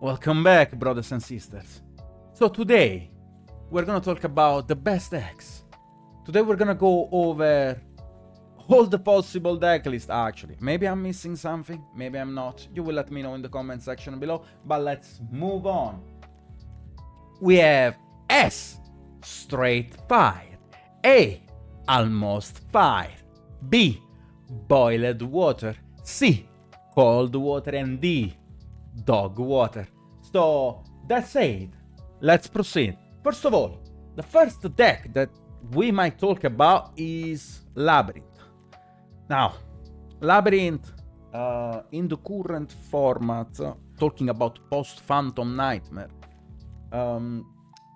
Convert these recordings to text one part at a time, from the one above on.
Welcome back, brothers and sisters. So today, we're gonna talk about the best decks. Today we're gonna go over all the possible deck list, actually. Maybe I'm missing something, maybe I'm not. You will let me know in the comment section below, but let's move on. We have S, straight fire. A, almost fire. B, boiled water. C, cold water. And D, dog water. So that's it. Let's proceed. First of all, the first deck that we might talk about is Labyrinth. Now, Labyrinth in the current format, talking about post-Phantom Nightmare,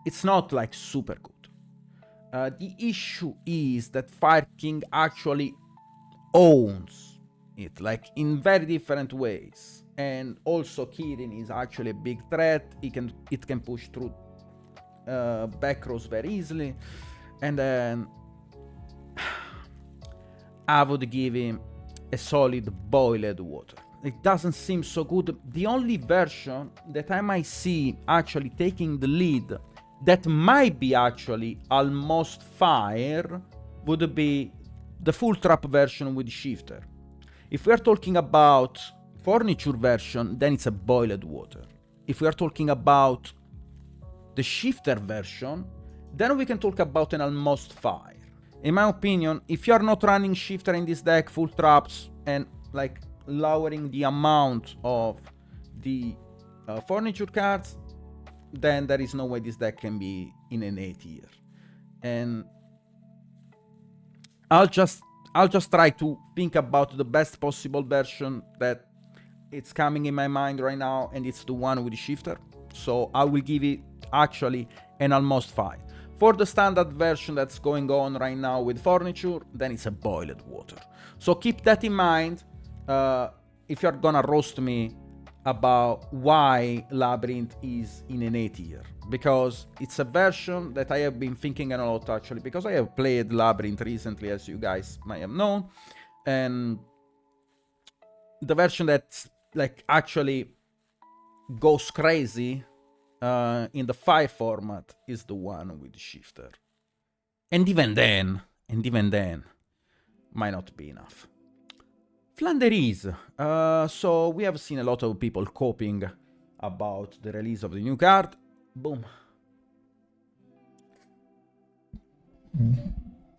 it's not like super good. The issue is that Fire King actually owns it, like in very different ways. And also Kirin is actually a big threat. It can push through back rows very easily. And then I would give him a solid boiled water. It doesn't seem so good. The only version that I might see actually taking the lead that might be actually almost fire would be the full trap version with shifter. If we are talking about furniture version, then it's a boiled water. If we are talking about the shifter version, then we can talk about an almost fire. In my opinion, if you are not running shifter in this deck, full traps, and like lowering the amount of the furniture cards, then there is no way this deck can be in an A tier. And I'll just try to think about the best possible version that it's coming in my mind right now, and it's the one with the shifter. So I will give it actually an almost fire. For the standard version that's going on right now with furniture, then it's a boiled water. So keep that in mind if you're gonna roast me about why Labyrinth is in an A tier. Because it's a version that I have been thinking a lot actually, because I have played Labyrinth recently, as you guys might have known. And the version that's like actually goes crazy in the fire format is the one with the shifter. And even then, might not be enough. Flanderies. So we have seen a lot of people coping about the release of the new card. Boom.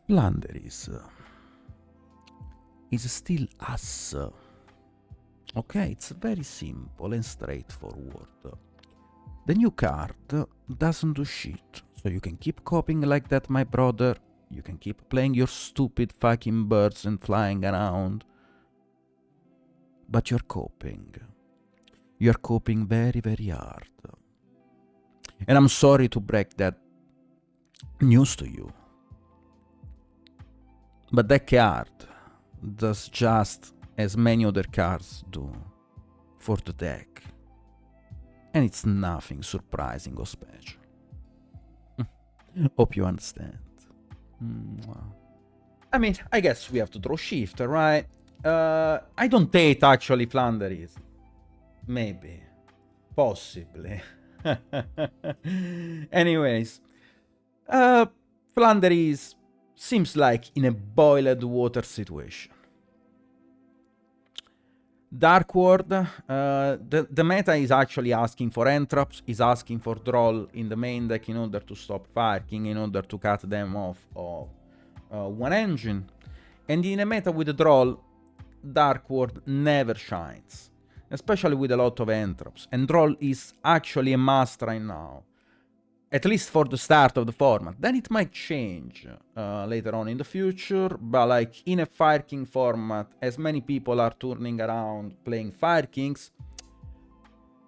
Flanderies is still us. Okay, it's very simple and straightforward. The new card doesn't do shit, so you can keep copying like that, my brother. You can keep playing your stupid fucking birds and flying around. But you're coping. You're coping very, very hard. And I'm sorry to break that news to you. But that card does just as many other cards do for the deck. And it's nothing surprising or special. Hope you understand. I mean, I guess we have to draw shifter, right? I don't hate actually Flanderies. Maybe. Possibly. Anyways. Flanderies seems like in a boiled water situation. Dark Ward, the meta is actually asking for entraps, is asking for draw in the main deck in order to stop Fire King, in order to cut them off of one engine. And in a meta with a draw, Dark Ward never shines, especially with a lot of entraps. And draw is actually a must right now, at least for the start of the format. Then it might change later on in the future, but like in a Fire King format, as many people are turning around playing Fire Kings,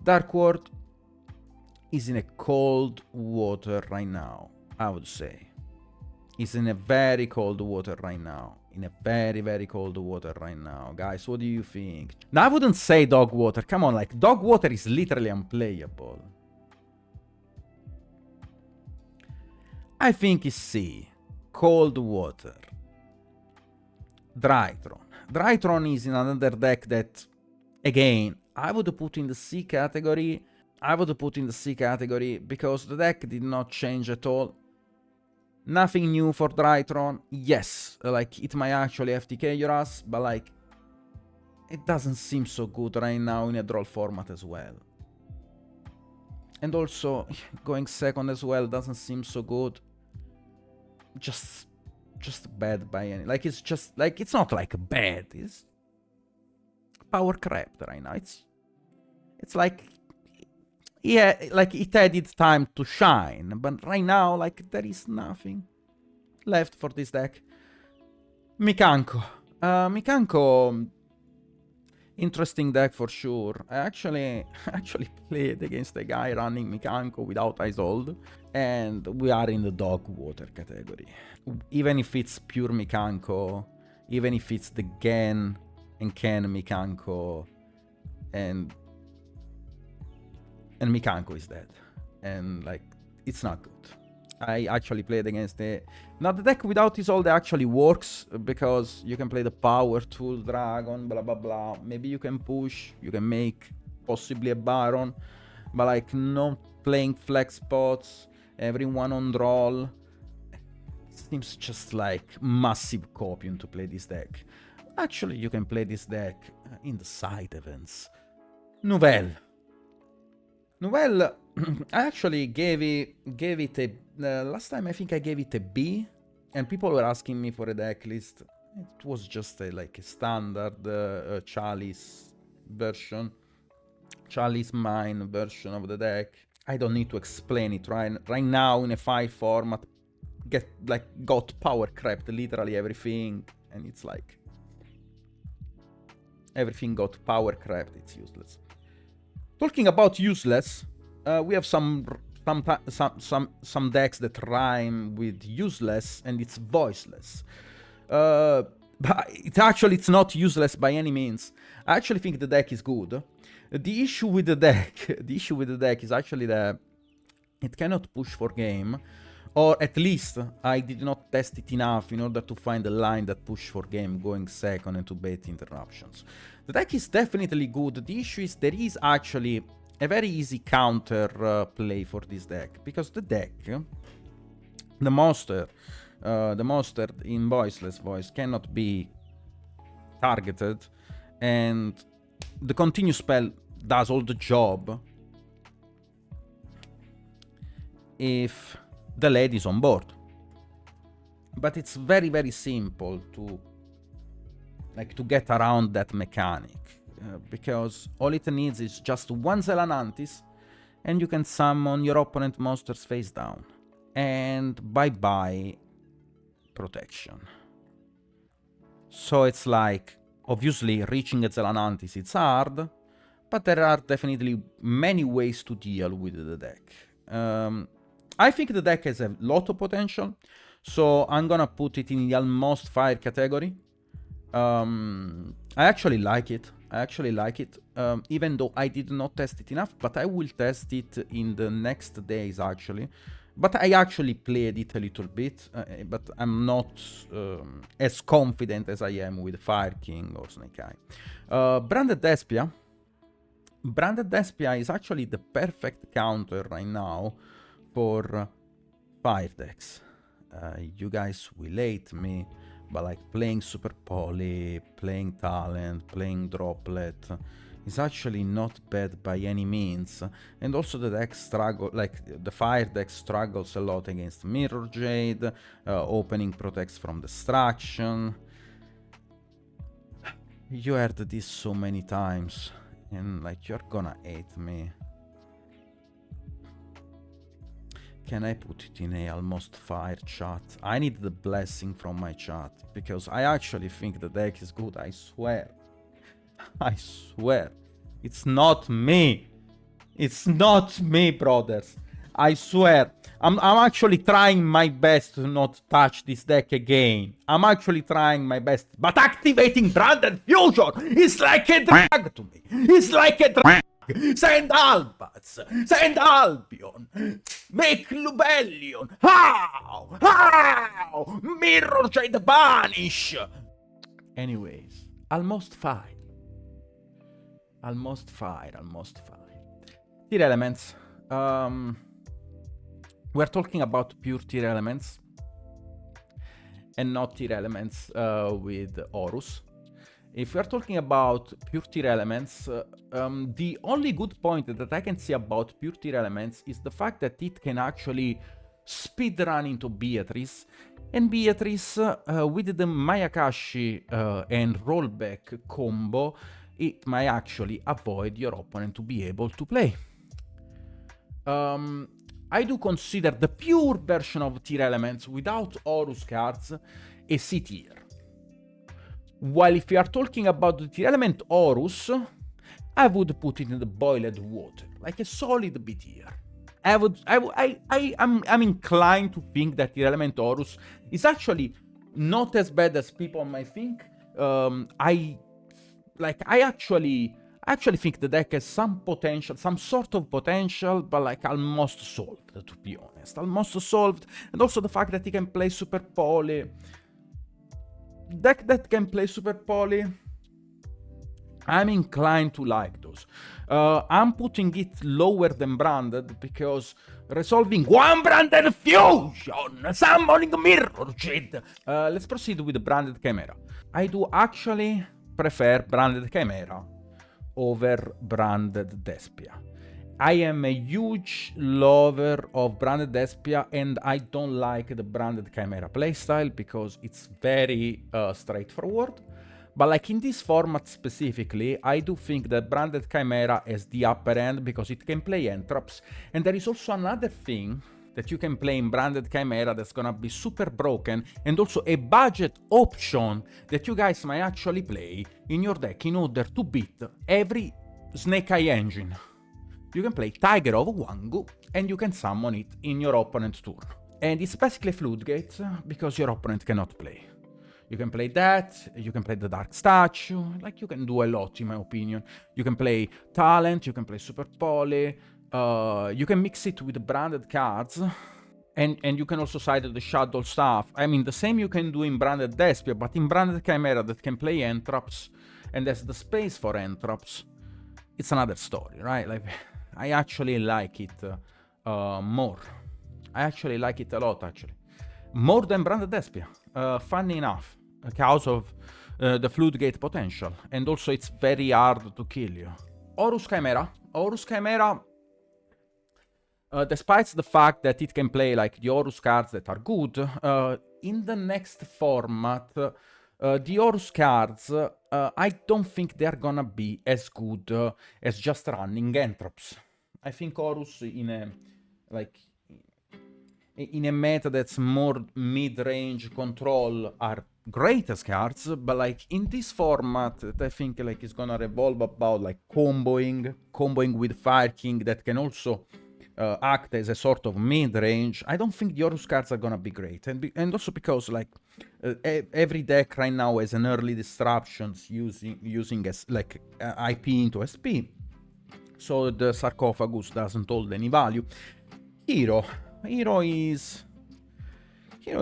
Dark Ward is in a cold water right now, I would say. It's in a very cold water right now. In a very, very cold water right now. Guys, what do you think? Now, I wouldn't say dog water. Come on, like, dog water is literally unplayable. I think it's C. Cold water. Drytron. Drytron is in another deck that, again, I would put in the C category. I would put in the C category because the deck did not change at all. Nothing new for Drytron. Yes, like it might actually FTK your ass, but like it doesn't seem so good right now in a draw format as well. And also going second as well doesn't seem so good. Just bad by any, like it's just like it's not like bad, it's power crapped right now. It's like, yeah, like it had its time to shine, but right now like there is nothing left for this deck. Mikano. Mikano, interesting deck for sure. I actually played against a guy running Mikano without Isolde, and we are in the dog water category. Even if it's pure Mikano, even if it's the Gen and Ken Mikano, and Mikano is dead, and like it's not good. I actually played against the... Now the deck without Isolde actually works because you can play the power tool dragon, blah blah blah. Maybe you can push, you can make possibly a Baron, but like not playing flex spots, everyone on draw. Seems just like massive copium to play this deck. Actually, you can play this deck in the side events. Nouvelle. Nouvelle, I actually gave it a... last time I think I gave it a B, and people were asking me for a deck list. It was just like a standard Chalice version. Chalice Mine version of the deck. I don't need to explain it right now in a 5 format. Got power crept literally everything, and it's like everything got power crept. It's useless. Talking about useless, we have some decks that rhyme with useless, and it's voiceless. But it's not useless by any means. I actually think the deck is good. The issue with the deck is actually that it cannot push for game. Or at least I did not test it enough in order to find a line that push for game going second and to bait interruptions. The deck is definitely good. The issue is there is actually a very easy counter play for this deck. Because the deck, the monster in Voiceless Voice cannot be targeted. And the continue spell does all the job if the lady's on board. But it's very, very simple to get around that mechanic. Because all it needs is just one Zelanantis, and you can summon your opponent monsters face down. And bye-bye protection. So it's like, obviously reaching a Zelanantis it's hard, but there are definitely many ways to deal with the deck. I think the deck has a lot of potential, so I'm gonna put it in the almost fire category. I actually like it. Even though I did not test it enough, but I will test it in the next days actually. But I actually played it a little bit, but I'm not as confident as I am with Fire King or Snake Eye. Branded Despia. Branded Despia is actually the perfect counter right now for fire decks. You guys will hate me, but like playing Super Poly, playing Talent, playing Droplet is actually not bad by any means. And also the deck the fire deck struggles a lot against Mirror Jade, opening protects from destruction. You heard this so many times, and like you're gonna hate me. Can I put it in a almost fire chat? I need the blessing from my chat, because I actually think the deck is good, I swear. I swear. It's not me. It's not me, brothers. I swear. I'm actually trying my best to not touch this deck again. I'm actually trying my best. But activating Branded Fusion is like a drag to me. It's like a drag. Send Albats. Send Albion. Make Lubellion. How? How? Mirror Jade Banish. Anyways, almost fire. Almost fire. Tearlaments. We're talking about pure Tearlaments and not Tearlaments with Horus. If we're talking about pure Tearlaments, the only good point that I can see about pure Tearlaments is the fact that it can actually speedrun into Beatrice, and Beatrice with the Mayakashi and rollback combo, it might actually avoid your opponent to be able to play. I do consider the pure version of Tearlaments without Horus cards a C tier. While if we are talking about the Tearlament Horus, I would put it in the boiled water, like a solid B tier. I'm inclined to think that Tearlament Horus is actually not as bad as people might think. I actually think the deck has some potential, some sort of potential, but like almost solved, to be honest. Almost solved, and also the fact that he can play Super Poly. Deck that can play Super Poly, I'm inclined to like those. I'm putting it lower than Branded because resolving one Branded fusion, summoning mirror shit. Let's proceed with the Branded Chimera. I do actually prefer Branded Chimera over Branded Despia. I am a huge lover of Branded Despia, and I don't like the Branded Chimera playstyle because it's very straightforward. But like in this format specifically, I do think that Branded Chimera has the upper end because it can play Entrops. And there is also another thing that you can play in Branded Chimera that's gonna be super broken, and also a budget option that you guys might actually play in your deck in order to beat every Snake Eye engine. You can play Tiger of Wangu, and you can summon it in your opponent's turn. And it's basically Floodgate, because your opponent cannot play. You can play that, you can play the Dark Statue, like you can do a lot in my opinion. You can play Talent, you can play Super Poly, you can mix it with branded cards, and you can also side the Shadow stuff. I mean, the same you can do in Branded Despia, but in Branded Chimera that can play Entrops, and there's the space for Entrops, it's another story, right? Like, I actually like it more. I actually like it a lot, actually. More than Branded Despia, funny enough, because of the Floodgate potential, and also it's very hard to kill you. Horus Chimera, despite the fact that it can play like the Horus cards that are good, in the next format, the Horus cards, I don't think they're gonna be as good as just running Entrops. I think Horus in a meta that's more mid-range control are great as cards, but like in this format, I think like it's gonna revolve about like comboing with Fire King that can also act as a sort of mid-range. I don't think the Horus cards are gonna be great, and also because like every deck right now has an early disruptions using as like IP into SP, so the sarcophagus doesn't hold any value. Hero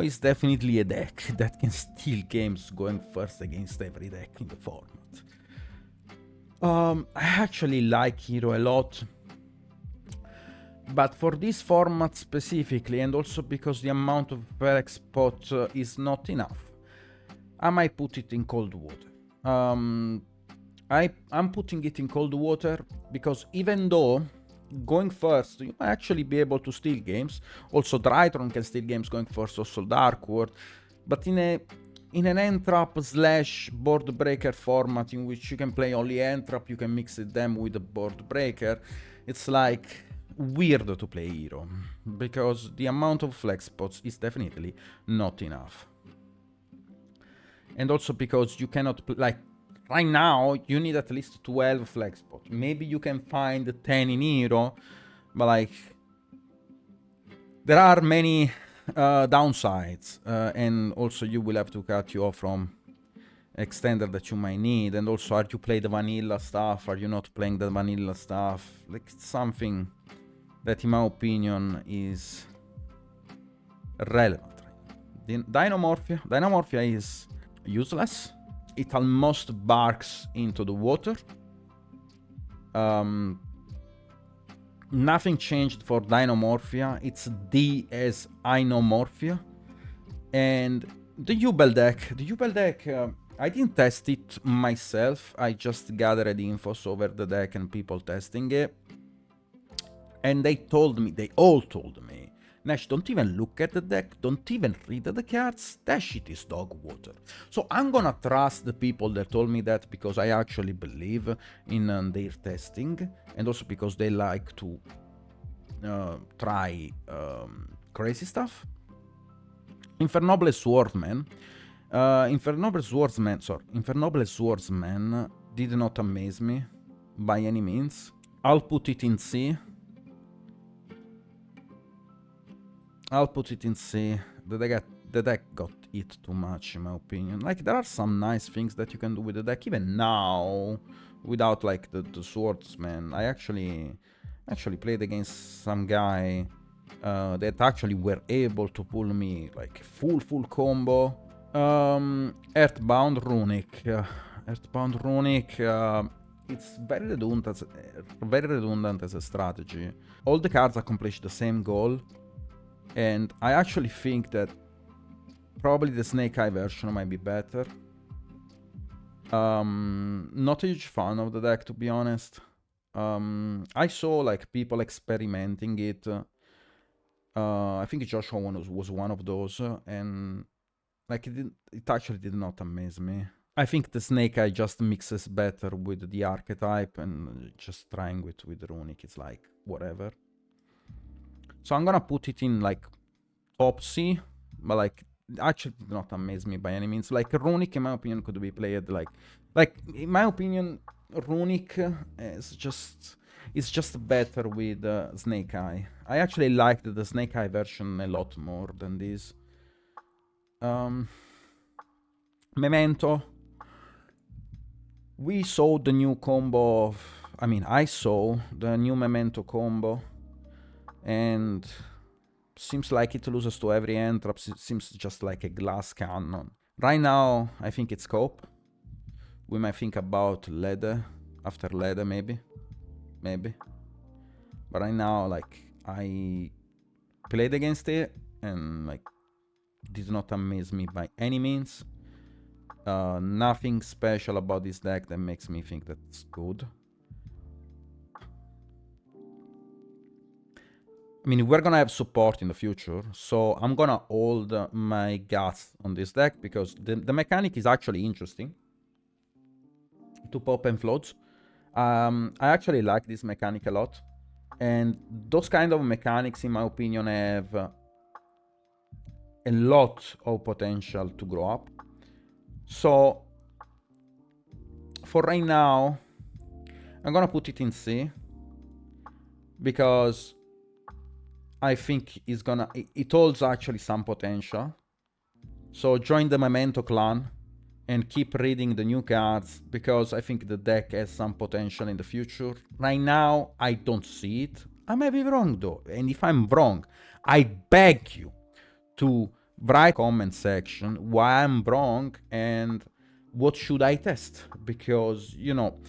is definitely a deck that can steal games going first against every deck in the format. I actually like Hero a lot, but for this format specifically, and also because the amount of flex spot is not enough, I might put it in cold water. I'm putting it in cold water because even though going first, you might actually be able to steal games. Also, Drytron can steal games going first, also Dark World. But in an Entrap / board breaker format in which you can play only Entrap, you can mix them with the board breaker, it's like weird to play Hero because the amount of flex spots is definitely not enough. And also because you cannot like right now, you need at least 12 flex spots. Maybe you can find 10 in Hero, but like there are many downsides, and also you will have to cut you off from extender that you might need. And also, are you playing the vanilla stuff? Are you not playing the vanilla stuff? Like it's something that, in my opinion, is relevant. Dynamorphia is useless. It almost barks into the water. Nothing changed for Dinomorphia. It's D as Inomorphia. And the Yubel deck, I didn't test it myself. I just gathered infos over the deck and people testing it. And they all told me, Nash, don't even look at the deck, don't even read the cards, that shit is dog water. So I'm gonna trust the people that told me that, because I actually believe in their testing, and also because they like to try crazy stuff. Infernoble Swordsman did not amaze me by any means. I'll put it in C. The deck got it too much, in my opinion. Like, there are some nice things that you can do with the deck, even now, without, like, the swordsman. I actually played against some guy that actually were able to pull me, like, full combo. Earthbound Runic. It's very redundant as a strategy. All the cards accomplish the same goal. And I actually think that probably the Snake Eye version might be better. Not a huge fan of the deck, to be honest. I saw, like, people experimenting it. I think Joshua was one of those, and like it actually did not amaze me. I think the Snake Eye just mixes better with the archetype, and just trying with Runic, it's like whatever. So I'm gonna put it in, like, top C, but, like, actually did not amaze me by any means. Like, Runic, in my opinion, could be played, like in my opinion, Runic is just better with Snake Eye. I actually liked the Snake Eye version a lot more than this. Memento. We saw the new combo I saw the new Memento combo, and seems like it loses to every Entraps. It seems just like a glass cannon. Right now, I think it's Cope. We might think about Lede, after Lede, maybe. But right now, like, I played against it, and, like, did not amaze me by any means. Nothing special about this deck that makes me think that it's good. I mean, we're gonna have support in the future, so I'm gonna hold my guts on this deck, because the mechanic is actually interesting to pop and floats. I actually like this mechanic a lot, and those kind of mechanics, in my opinion, have a lot of potential to grow up. So for right now, I'm gonna put it in C, because I think it holds actually some potential. So join the Memento clan and keep reading the new cards, because I think the deck has some potential in the future. Right now, I don't see it. I may be wrong though, and if I'm wrong, I beg you to write comment section why I'm wrong and what should I test, because, you know,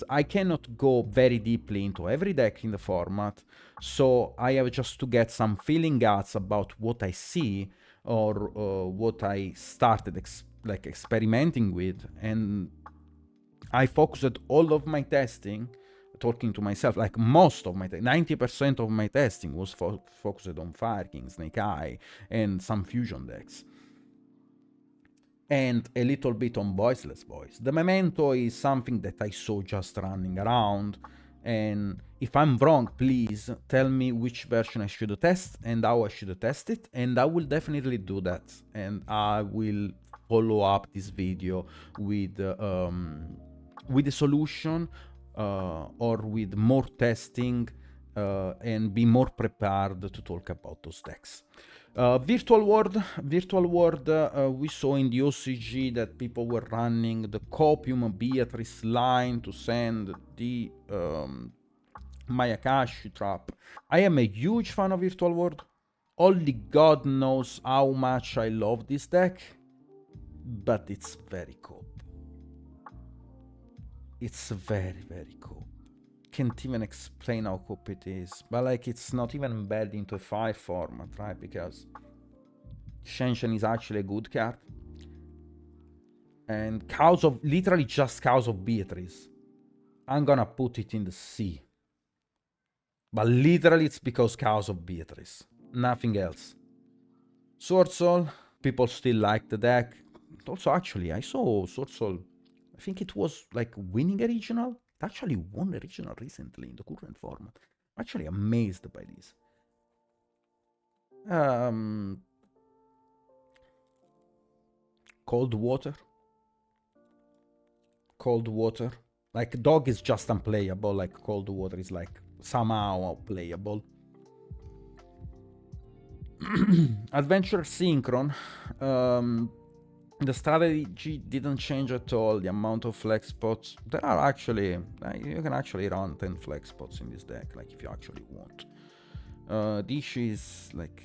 I cannot go very deeply into every deck in the format, so I have just to get some feeling guts about what I see, or what I started experimenting with, and I focused all of my testing, talking to myself, like most of my 90% of my testing was focused on Fire King, Snake Eye, and some fusion decks, and a little bit on Voiceless Voice. The Memento is something that I saw just running around, and if I'm wrong, please tell me which version I should test and how I should test it, and I will definitely do that, and I will follow up this video with a solution, or with more testing, and be more prepared to talk about those decks. Virtual World, we saw in the OCG that people were running the Copium Beatrice line to send the Mayakashi trap. I am a huge fan of Virtual World. Only God knows how much I love this deck, but it's very cool. It's very, very cool. can't even explain how cool it is. But like, it's not even embedded into a 5 format, right? Because Shenshen is actually a good card. And literally just Chaos of Beatrice. I'm gonna put it in the C. But literally it's because Chaos of Beatrice. Nothing else. Swordsoul, people still like the deck. Also, actually, I saw Swordsoul, I think it was like winning a regional. It actually won a regional recently in the current format. I'm actually amazed by this. Cold Water. Cold Water. Like, Dog is just unplayable. Like, Cold Water is like somehow playable. Adventure Synchron. The strategy didn't change at all. The amount of flex spots. There are actually... you can actually run 10 flex spots in this deck, like, if you actually want. This is, like,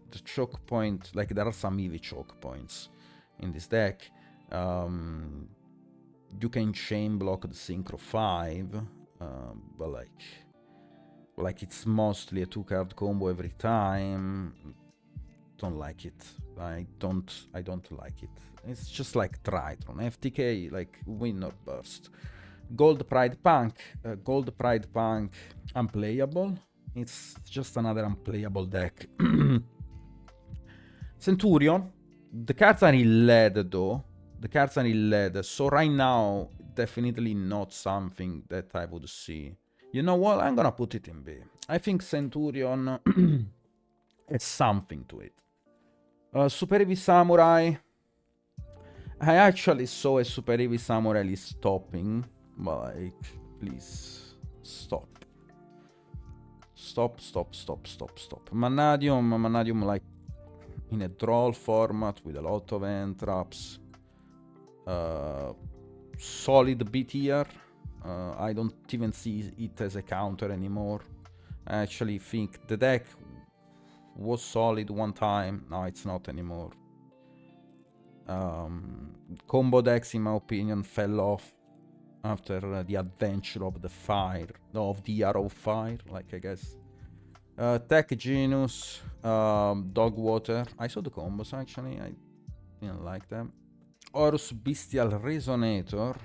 the choke point. Like, there are some easy choke points in this deck. You can chain block the Synchro 5, but, like, it's mostly a 2-card combo every time. Don't like it. I don't like it. It's just like Tritron. FTK, like, win or burst. Gold Pride Punk. Gold Pride Punk, unplayable. It's just another unplayable deck. Centurion. The cards are in lead, though. The cards are in lead. So right now, definitely not something that I would see. You know what? I'm gonna put it in B. I think Centurion has something to it. Super Heavy Samurai. I actually saw a Super Heavy Samurai list stopping. But, like, please, stop. Stop. Manadium, like, in a draw format with a lot of end traps. Solid B tier. I don't even see it as a counter anymore. I actually think the deck was solid one time. Now it's not anymore. Combo decks, in my opinion, fell off after the adventure of the fire, of the Arrow of Fire, like, I guess. Tech Genius, Dogwater. I saw the combos, actually. I didn't like them. Horus Bestial Resonator.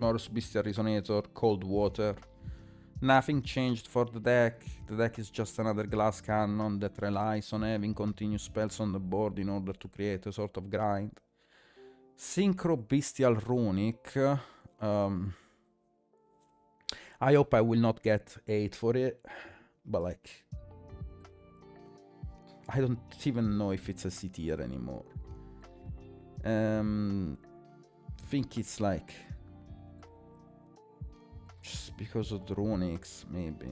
Horus Bestial Resonator, Cold Water. Nothing changed for the deck. The deck is just another glass cannon that relies on having continuous spells on the board in order to create a sort of grind. Synchro Bestial Runic. I hope I will not get 8 for it. But, like, I don't even know if it's a C tier anymore. Think it's like... just because of the runics, maybe.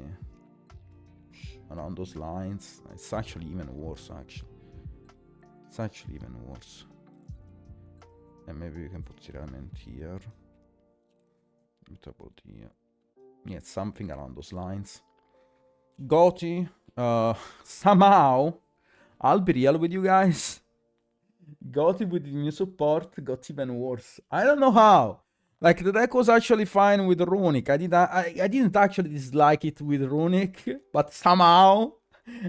Around those lines. It's actually even worse, actually. It's actually even worse. And maybe we can put Tearlaments here. Mutable here. Yeah, it's something around those lines. Goti. Somehow, I'll be real with you guys. Goti with the new support got even worse. I don't know how. Like, the deck was actually fine with Runic. I didn't actually dislike it with Runic, but somehow,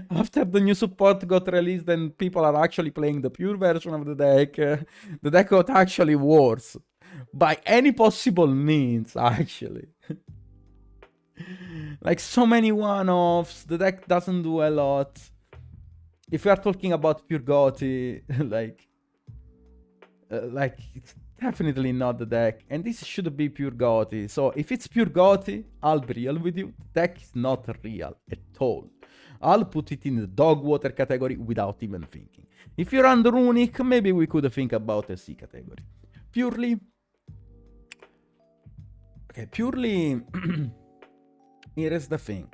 after the new support got released and people are actually playing the pure version of the deck got actually worse. By any possible means, actually. Like, so many one-offs, the deck doesn't do a lot. If we are talking about pure Goti, like, it's definitely not the deck, and this should be pure Goti. So if it's pure Goti, I'll be real with you. The deck is not real at all. I'll put it in the dog water category without even thinking. If you're on the Runic, maybe we could think about a C category. Purrely. Okay, Purrely. Here is the thing.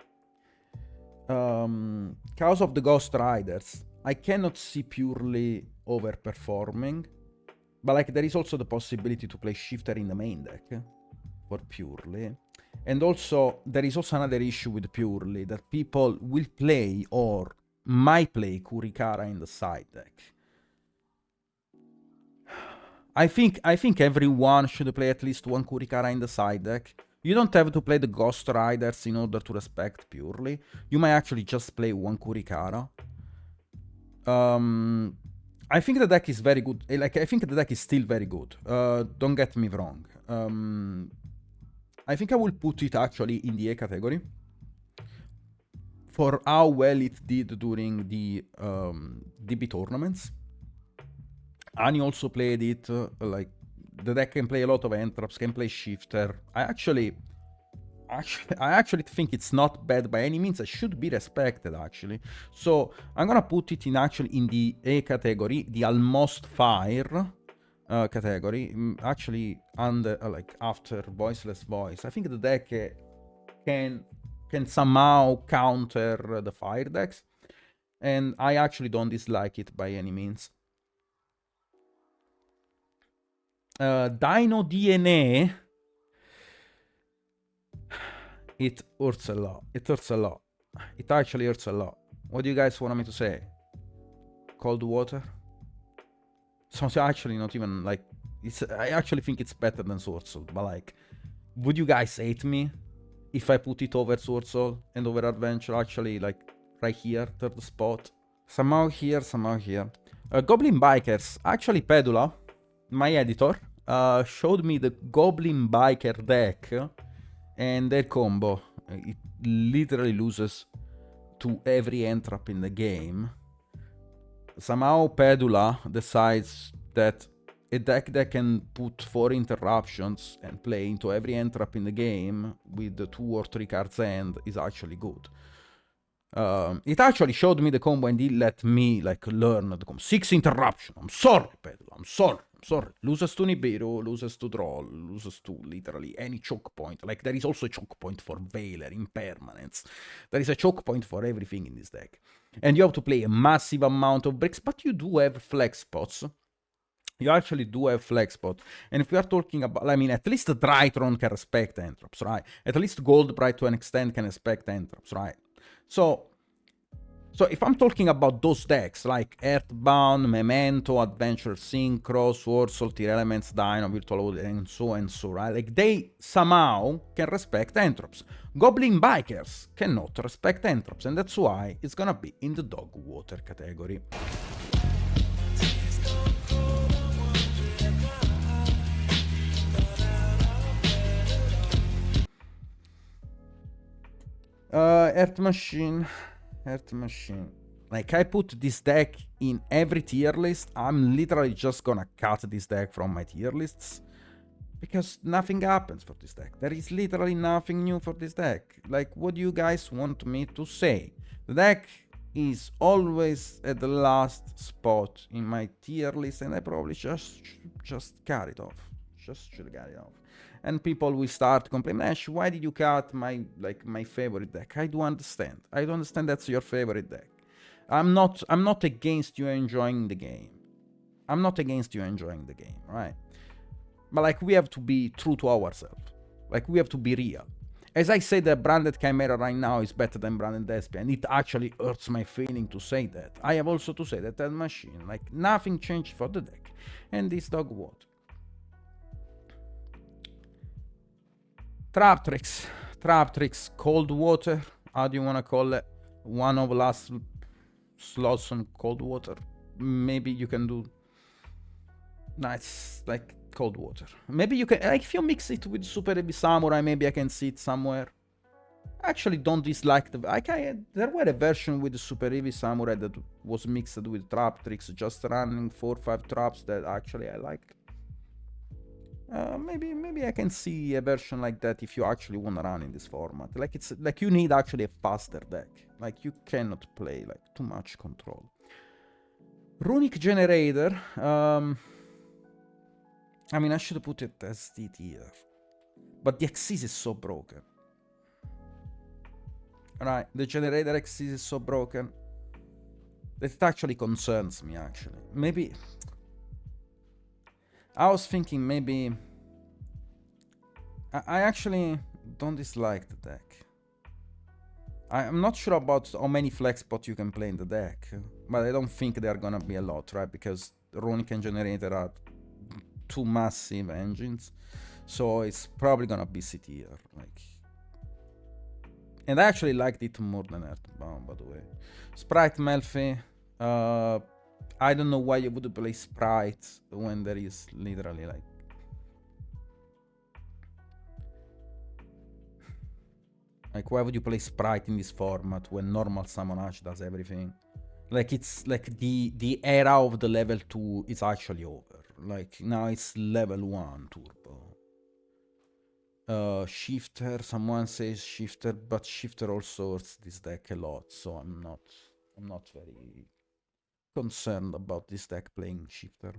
Chaos of the Ghost Riders. I cannot see Purrely overperforming. But, like, there is also the possibility to play Shifter in the main deck for Purrely. And also, there is also another issue with Purrely, that people will play or might play Kurikara in the side deck. I think everyone should play at least one Kurikara in the side deck. You don't have to play the Ghost Riders in order to respect Purrely. You might actually just play one Kurikara. I think the deck is very good. Like, I think the deck is still very good. Don't get me wrong. I think I will put it actually in the A category for how well it did during the DB tournaments. Ani also played it. Like, the deck can play a lot of entraps, can play shifter. I actually think it's not bad by any means. It should be respected, actually. So I'm gonna put it in the A category, the almost fire category. Actually, under like after Voiceless Voice, I think the deck can somehow counter the fire decks, and I actually don't dislike it by any means. Dino DNA. It hurts a lot. It hurts a lot. It actually hurts a lot. What do you guys want me to say? Cold water? So it's actually not even like... I actually think it's better than Swordsoul. But like, would you guys hate me if I put it over Swordsoul and over Adventure? Actually, like, right here, third spot. Somehow here, somehow here. Goblin Bikers. Actually, Pedula, my editor, showed me the Goblin Biker deck. And their combo, it literally loses to every entrap in the game. Somehow Pedula decides that a deck that can put 4 interruptions and play into every entrap in the game with the 2 or 3 cards end is actually good. It actually showed me the combo and it let me like learn the combo. 6 interruption. I'm sorry, Pedula. I'm sorry. Loses to Nibiru, loses to Droll, loses to literally any choke point. Like, there is also a choke point for Veiler, Impermanence. There is a choke point for everything in this deck. And you have to play a massive amount of bricks, but you do have flex spots. You actually do have flex spots. And if we are talking about, I mean, at least Drytron can respect entraps, right? At least Goldbright to an extent can respect entraps, right? So if I'm talking about those decks, like Earthbound, Memento, Adventure Synchro, Swordsoul, Tearlaments, Dino, Virtual, and so, right? Like, they somehow can respect entraps. Goblin Bikers cannot respect entraps, and that's why it's gonna be in the dog water category. Earth Machine. Like, I put this deck in every tier list. I'm literally just gonna cut this deck from my tier lists because nothing happens for this deck. There is literally nothing new for this deck. Like, what do you guys want me to say? The deck is always at the last spot in my tier list, and I probably just cut it off. Just should cut it off. And people will start complaining, Ash, why did you cut my favorite deck? I do understand. I do understand that's your favorite deck. I'm not against you enjoying the game. I'm not against you enjoying the game, right? But like, we have to be true to ourselves. Like, we have to be real. As I say that branded Chimera right now is better than branded Despia, and it actually hurts my feeling to say that. I have also to say that machine, like, nothing changed for the deck. And this dog what? Trap tricks, cold water. How do you want to call it? One of the last slots on cold water. Maybe you can do. Nice, like cold water. Maybe you can, like, if you mix it with Super Heavy Samurai, maybe I can see it somewhere. I actually don't dislike the. There were a version with the Super Heavy Samurai that was mixed with trap tricks, just running 4 or 5 traps that actually I liked. Maybe I can see a version like that if you actually want to run in this format. Like, it's like you need actually a faster deck. Like, you cannot play like too much control. Runic Generator. I mean, I should put it as D tier, but the Xyz is so broken. Right, the Generator Xyz is so broken that it actually concerns me. Actually, maybe. I was thinking maybe... I actually don't dislike the deck. I'm not sure about how many flex spots you can play in the deck, but I don't think there are gonna be a lot, right? Because Runic and Generator are 2 massive engines. So it's probably gonna be C tier. Like, and I actually liked it more than Earthbound, by the way. Sprite Melfi. I don't know why you would play Sprite when there is literally like... Like, why would you play Sprite in this format when normal Summon Ash does everything? Like, it's like the era of the level 2 is actually over. Like, now it's level 1 turbo. Shifter, someone says Shifter, but Shifter also hurts this deck a lot, so I'm not very concerned about this deck playing Shifter.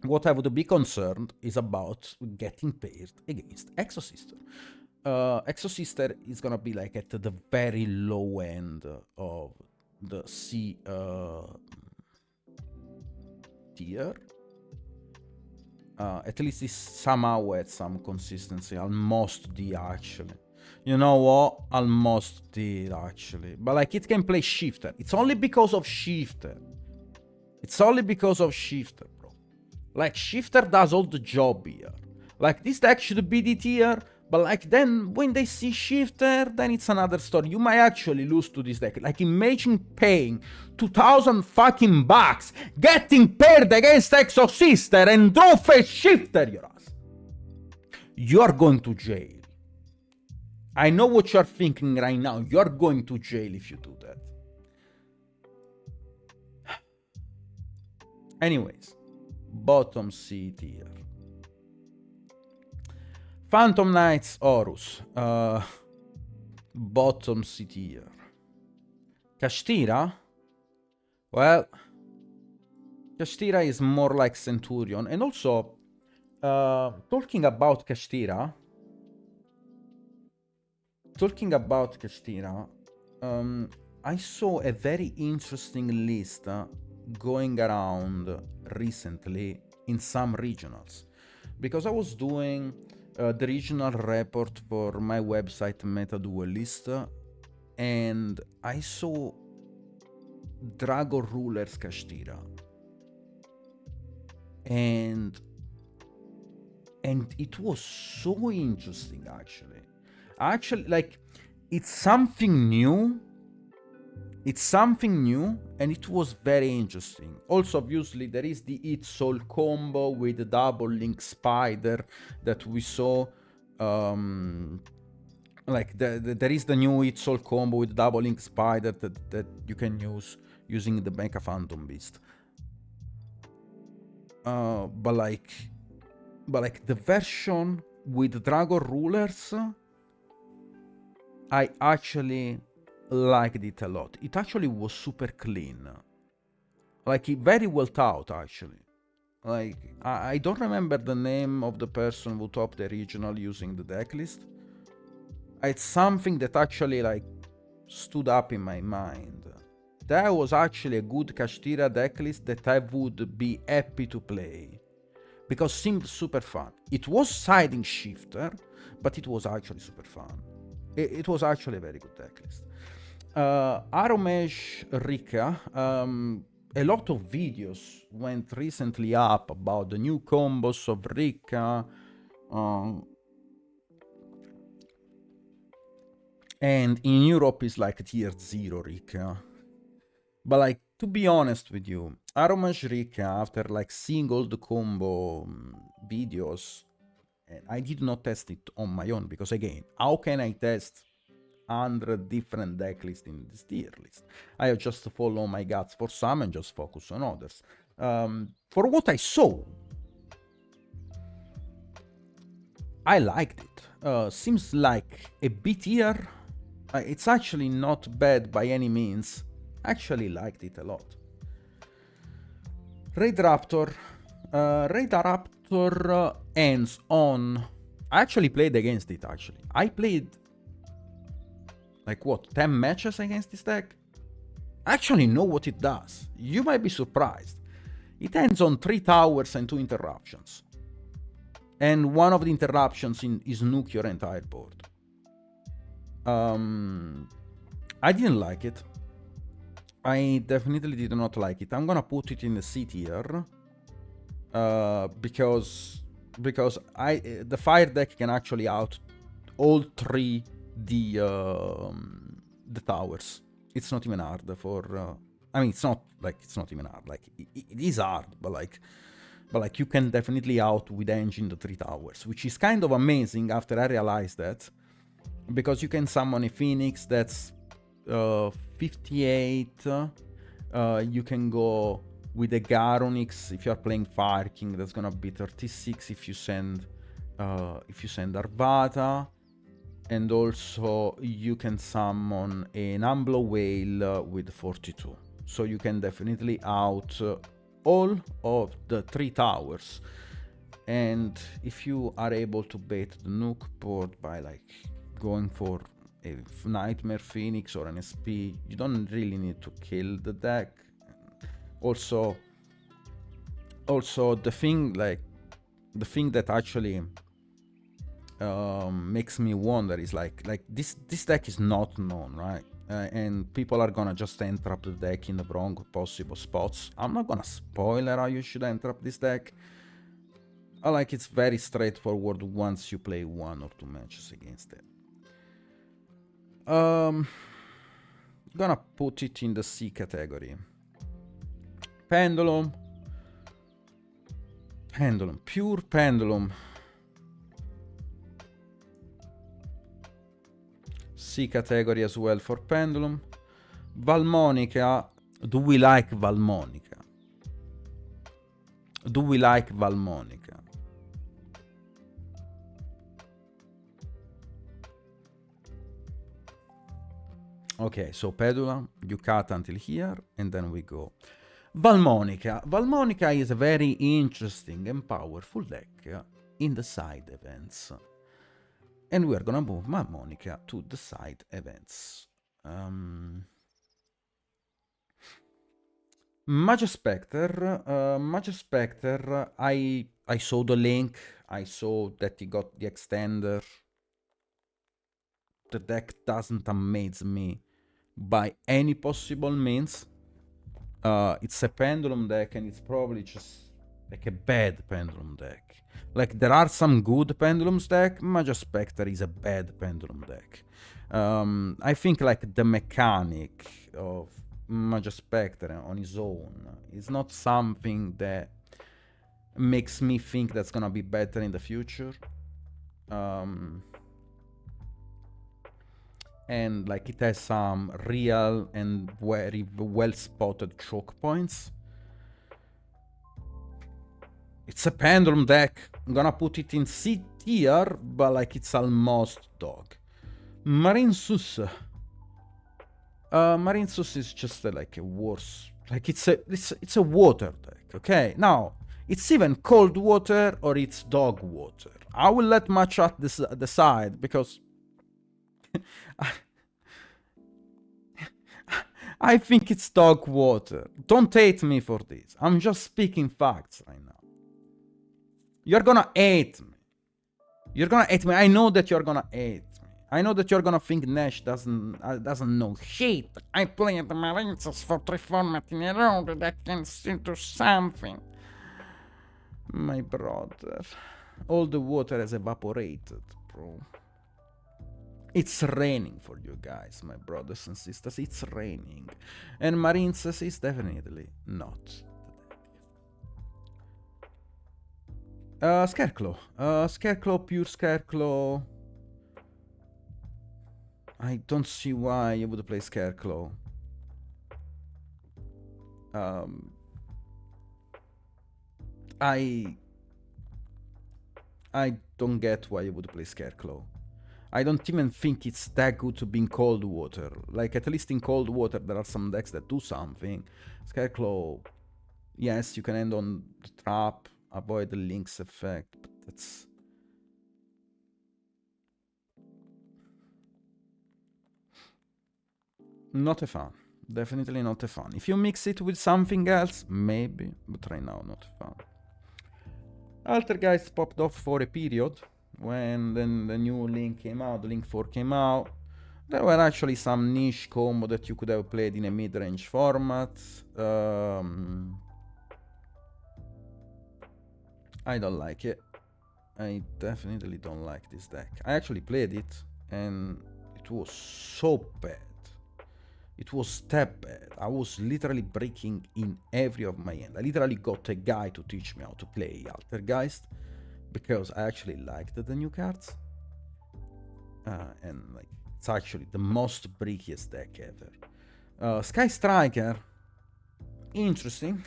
What I would be concerned is about getting paired against Exosister. Exosister is gonna be like at the very low end of the C tier. At least it's somehow at some consistency. Almost D actually. You know what? Almost D actually. But like, it can play Shifter. It's only because of Shifter. It's only because of Shifter, bro. Like, Shifter does all the job here. Like, this deck should be D tier. But like, then when they see Shifter, then it's another story. You might actually lose to this deck. Like, imagine paying 2,000 fucking bucks, getting paired against Exosister and draw face Shifter, your ass. You are going to jail. I know what you are thinking right now. You are going to jail if you do that. Anyways, bottom C tier. Phantom Knights Horus. Bottom C tier. Kastira? Well, Kastira is more like Centurion. And also, talking about Kastira, I saw a very interesting list going around recently in some regionals. Because I was doing the regional report for my website Meta Duelist, and I saw Dragon Rulers Kastira, and it was so interesting actually like, it's something new, and it was very interesting. Also, obviously, there is the Eat Soul combo with the double link spider that we saw. Like, there is the new Eat Soul combo with double link spider that you can use using the Mecha Phantom Beast. But like the version with Dragon Rulers, I actually liked it a lot. It actually was super clean. Like, very well thought, actually. Like, I don't remember the name of the person who topped the regional using the decklist. It's something that actually, like, stood up in my mind. That was actually a good Kastira decklist that I would be happy to play. Because it seemed super fun. It was siding Shifter, but it was actually super fun. It was actually a very good decklist. Aromesh Rika, a lot of videos went recently up about the new combos of Rika, and in Europe is like tier 0 Rika. But like, to be honest with you, Aromesh Rika, after like seeing all the combo videos, and I did not test it on my own, because again, how can I test 100 different deck lists in this tier list? I just follow my guts for some and just focus on others. For what I saw, I liked it. Seems like a B tier. It's actually not bad by any means. Actually liked it a lot. Raidraptor. Raidraptor ends on... I actually played against it, actually. I played... like what, 10 matches against this deck? I actually know what it does. You might be surprised. It ends on 3 towers and 2 interruptions. And one of the interruptions is nuke your entire board. I didn't like it. I definitely did not like it. I'm gonna put it in the C tier. Because because the fire deck can actually out all three the towers. It's not even hard for. I mean, it's not even hard. Like it is hard, but like you can definitely out with engine the 3 towers, which is kind of amazing after I realized that, because you can summon a Phoenix that's 58. You can go with a Garonix if you're playing Fire King. That's gonna be 36 if you send Arvata, and also you can summon an Umblo Whale with 42. So you can definitely out all of the 3 towers. And if you are able to bait the Nuke board by like going for a Nightmare Phoenix or an SP, you don't really need to kill the deck. Also the thing that actually makes me wonder is like this deck is not known, right? And people are gonna just entrap the deck in the wrong possible spots. I'm not gonna spoiler how you should entrap this deck. Like it's very straightforward once you play 1 or 2 matches against it. Gonna put it in the C category. Pendulum, pure Pendulum. C category as well for Pendulum. Valmonica. Do we like Valmonica? Okay, so Pedula, you cut until here, and then we go. Valmonica. Valmonica is a very interesting and powerful deck in the side events. And we're gonna move Valmonica to the side events. Mage Spectre, I saw the link, I saw that he got the extender. The deck doesn't amaze me by any possible means. It's a Pendulum deck, and it's probably just like a bad Pendulum deck. Like, there are some good Pendulums deck. Mage Spectre is a bad Pendulum deck. I think like the mechanic of Mage Spectre on his own is not something that makes me think that's gonna be better in the future. And like it has some real and very well spotted choke points. It's a Pendulum deck. I'm gonna put it in C tier, but like it's almost dog. Marine Sus. Marine Sus is just like a worse. Like it's a water deck. Okay, now it's even cold water or it's dog water. I will let my chat decide, because I think it's dog water. Don't hate me for this. I'm just speaking facts right now. You're gonna hate me. I know that you're gonna hate me. I know that you're gonna think Nash doesn't know shit. I played the Marines for 3 formats in a row that can still do something. My brother. All the water has evaporated, bro. It's raining for you guys, my brothers and sisters. It's raining. And Marines is definitely not. Scarecrow. Scarecrow, pure Scarecrow. I don't see why you would play Scarecrow. I don't get why you would play Scarecrow. I don't even think it's that good to be in cold water. Like, at least in cold water there are some decks that do something. Scarecrow, yes, you can end on the trap, avoid the Lynx effect, but that's... not a fan. Definitely not a fan. If you mix it with something else, maybe, but right now, not a fan. Altergeist popped off for a period. When then the new Link came out, the Link 4 came out, there were actually some niche combo that you could have played in a mid-range format. I don't like it. I definitely don't like this deck. I actually played it, and it was so bad. It was that bad. I was literally breaking in every of my hand. I literally got a guy to teach me how to play Altergeist, because I actually liked the new cards. And like, it's actually the most breakiest deck ever. Sky Striker, interesting.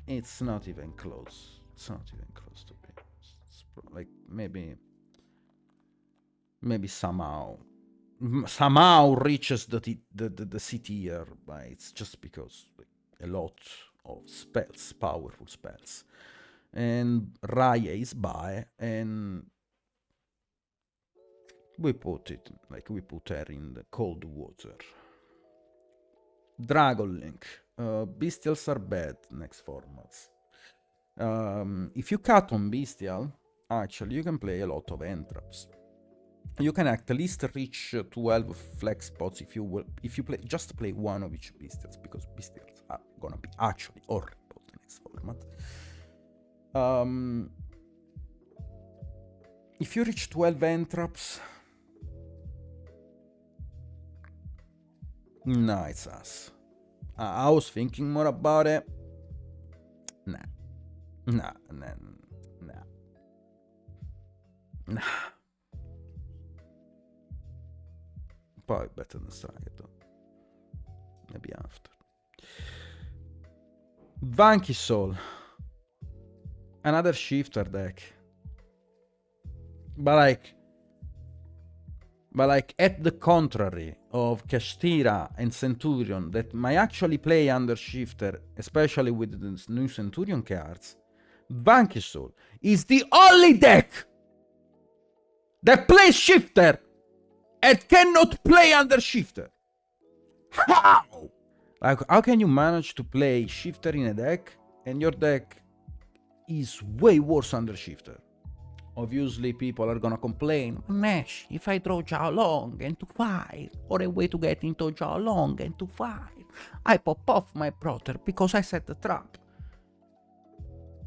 It's not even close. It's not even close to be. It's like maybe somehow reaches the C tier, but it's just because like, a lot of spells, powerful spells, and Raya is by, and we put her in the cold water. Dragon Link. Bestials are bad next formats. If you cut on Bestial, actually you can play a lot of Entraps. You can at least reach 12 flex spots if you play one of each Bestials, because Bestials are gonna be actually horrible the next format. If you reach 12 Entraps, no, it's us. I was thinking more about it. Nah. Probably better than Striker though. Maybe after. Vanky Soul. Another shifter deck. But like at the contrary of Kastira and Centurion that might actually play under shifter, especially with the new Centurion cards, Vanky Soul is the only deck that plays shifter and cannot play under shifter. How? Like, how can you manage to play shifter in a deck and your deck is way worse under shifter? Obviously, people are gonna complain, Nash, if I draw Jao Long and to fire, or a way to get into Jao Long and to fire, I pop off my brother because I set the trap.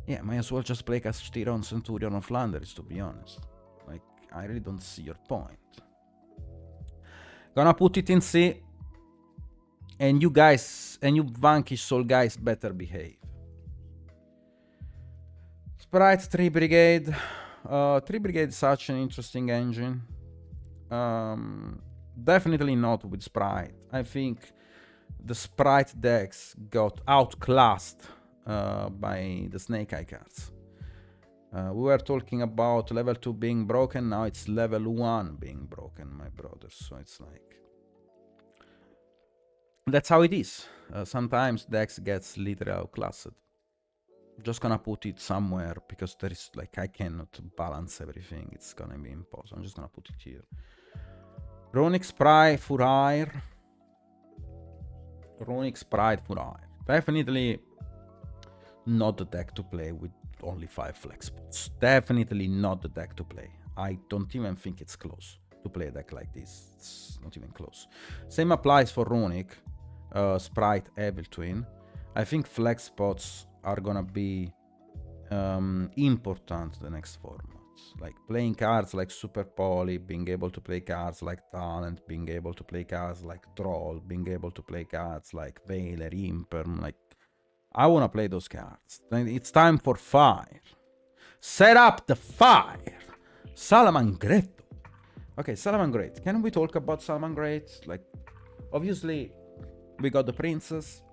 Yeah, might as well just play Kastira on Centurion on Flanders, to be honest. Like, I really don't see your point. Gonna put it in C, and you guys, and you Vanky Soul guys better behave. Sprite 3 Brigade. 3 Brigade is such an interesting engine. Definitely not with Sprite. I think the Sprite decks got outclassed by the Snake Eye cards. We were talking about level 2 being broken, now it's level 1 being broken, my brothers. So it's like, that's how it is. Sometimes decks gets literally outclassed. Just gonna put it somewhere because there is like, I cannot balance everything. It's gonna be impossible. I'm just gonna put it here. Runic Sprite Furair. Definitely not the deck to play with only 5 flex spots. Definitely not the deck to play. I don't even think it's close to play a deck like this. It's not even close. Same applies for Runic, Sprite Evil Twin. I think flex spots are gonna be important the next formats. Like playing cards like Super Poly, being able to play cards like Talent, being able to play cards like Droll, being able to play cards like Veiler, Imperm, like I wanna play those cards. It's time for fire. Set up the fire. Salamangreat. Okay, Salamangreat. Can we talk about Salamangreat? Like, obviously, we got the princess.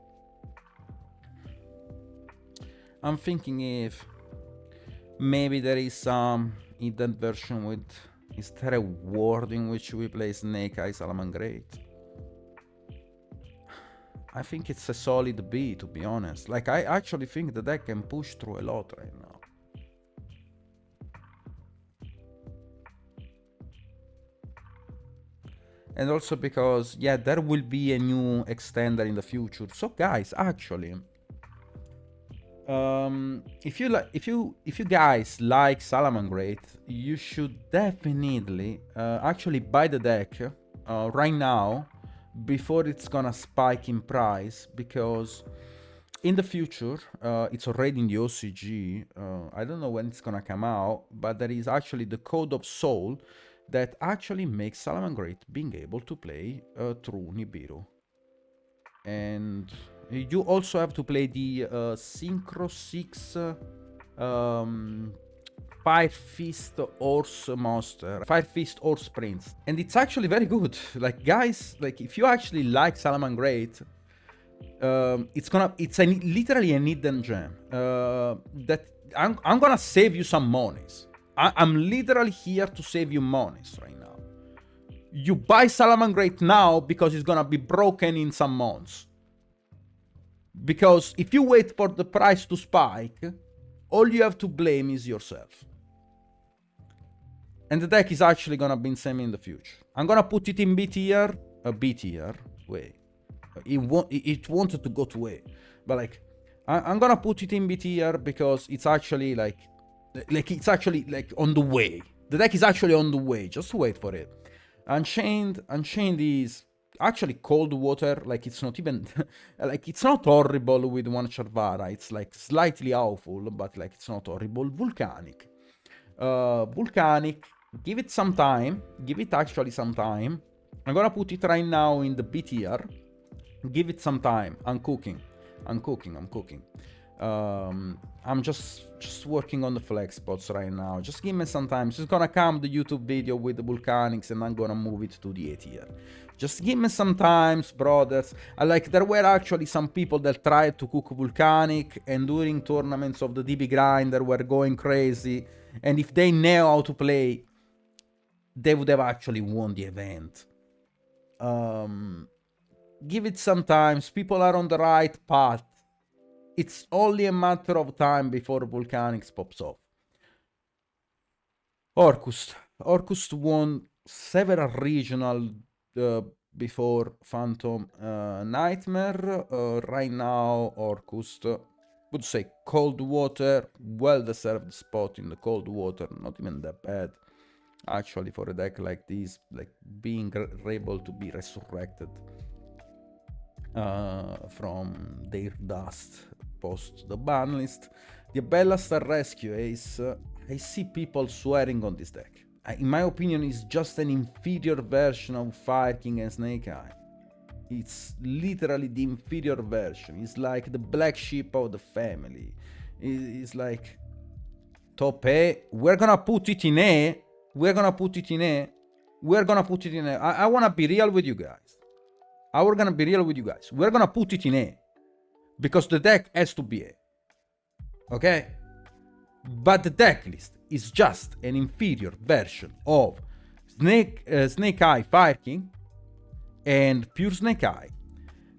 I'm thinking if maybe there is some hidden version with, is there a world in which we play Snake Eye Salamangreat? I think it's a solid B, to be honest. Like, I actually think the deck can push through a lot right now. And also because, yeah, there will be a new extender in the future. So guys, actually, if you guys like Salamangreat, you should definitely actually buy the deck right now before it's gonna spike in price, because in the future, it's already in the OCG. I don't know when it's gonna come out, but there is actually the Code of Soul that actually makes Salamangreat being able to play through Nibiru. And you also have to play the Synchro 6 Fire Fist Horse Monster, Fire Fist Horse Prince. And it's actually very good. Like, guys, like, if you actually like Salamangreat, it's literally an hidden gem. That I'm gonna save you some monies. I'm literally here to save you monies right now. You buy Salamangreat now because it's gonna be broken in some months. Because if you wait for the price to spike, all you have to blame is yourself. And the deck is actually gonna be insane in the future. I'm gonna put it in B tier. B tier. Wait. It wanted to go to A. But like, I'm gonna put it in B tier because it's actually like it's actually like on the way. The deck is actually on the way. Just wait for it. Unchained is actually cold water. Like, it's not even like, it's not horrible with one Charvara. It's like slightly awful, but like, it's not horrible. Volcanic. Give it some time. Give it actually some time. I'm gonna put it right now in the B tier. Give it some time. I'm cooking. I'm just working on the flex spots right now. Just give me some time. It's gonna come the YouTube video with the volcanics, and I'm gonna move it to the A tier. Just give me some time, brothers. There were actually some people that tried to cook volcanic, and during tournaments of the DB grinder were going crazy. And if they knew how to play, they would have actually won the event. Give it some time. People are on the right path. It's only a matter of time before Volcanics pops off. Orcust won several regional before Phantom Nightmare. Right now, Orcust would say Cold Water, well-deserved spot in the Cold Water, not even that bad. Actually, for a deck like this, like being able to be resurrected from their dust post the ban list. The Bella Star Rescue Ace, I see people swearing on this deck. In my opinion, it's just an inferior version of Fire King and Snake Eye. It's literally the inferior version. It's like the black sheep of the family. It's like top A. We're gonna put it in A. I wanna be real with you guys. We're gonna be real with you guys. We're gonna put it in A. Because the deck has to be A. Okay? But the deck list is just an inferior version of Snake Eye Fire King and Pure Snake Eye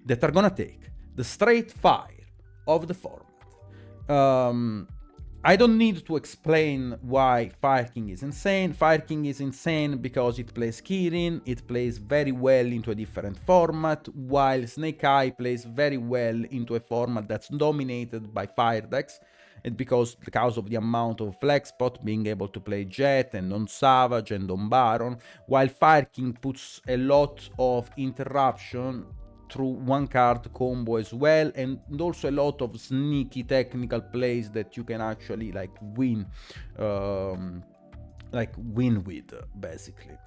that are gonna take the straight fire of the format. I don't need to explain why Fire King is insane. Fire King is insane because it plays Kirin, it plays very well into a different format, while Snake Eye plays very well into a format that's dominated by fire decks, and because of the amount of flex spot, being able to play Jet and on Savage and on Baron, while Fire King puts a lot of interruption through one card combo as well, and also a lot of sneaky technical plays that you can actually win with, basically.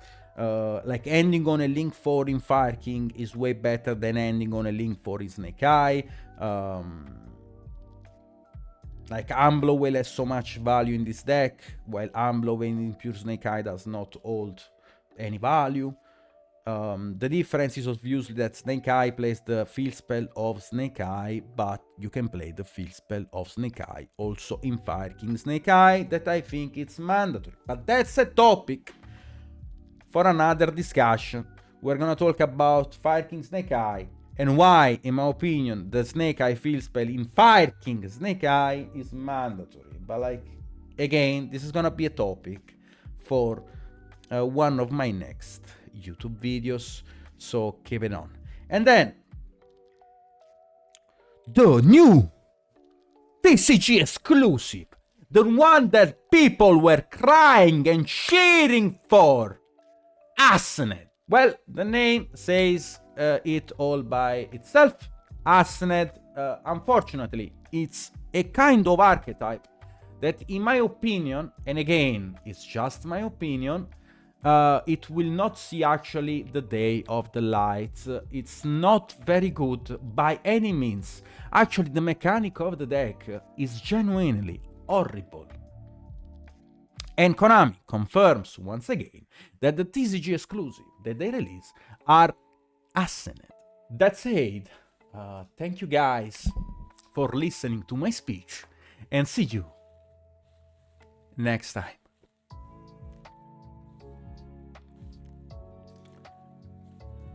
Ending on a Link 4 in Fire King is way better than ending on a Link 4 in Snake Eye. Amblow has so much value in this deck, while Amblow in Pure Snake Eye does not hold any value. The difference is obviously that Snake Eye plays the field spell of Snake Eye, but you can play the field spell of Snake Eye also in Fire King Snake Eye, that I think it's mandatory. But that's a topic for another discussion. We're gonna talk about Fire King Snake Eye and why, in my opinion, the Snake Eye field spell in Fire King Snake Eye is mandatory. But again, this is gonna be a topic for one of my next YouTube videos, so keep it on. And then the new TCG exclusive, the one that people were crying and cheering for, Ashened. Well, the name says it all by itself. Ashened unfortunately, it's a kind of archetype that, in my opinion, and again, it's just my opinion, it will not see actually the day of the light. It's not very good by any means. Actually, the mechanic of the deck is genuinely horrible. And Konami confirms once again that the TCG exclusive that they release are Ashened. That said, thank you guys for listening to my speech, and see you next time.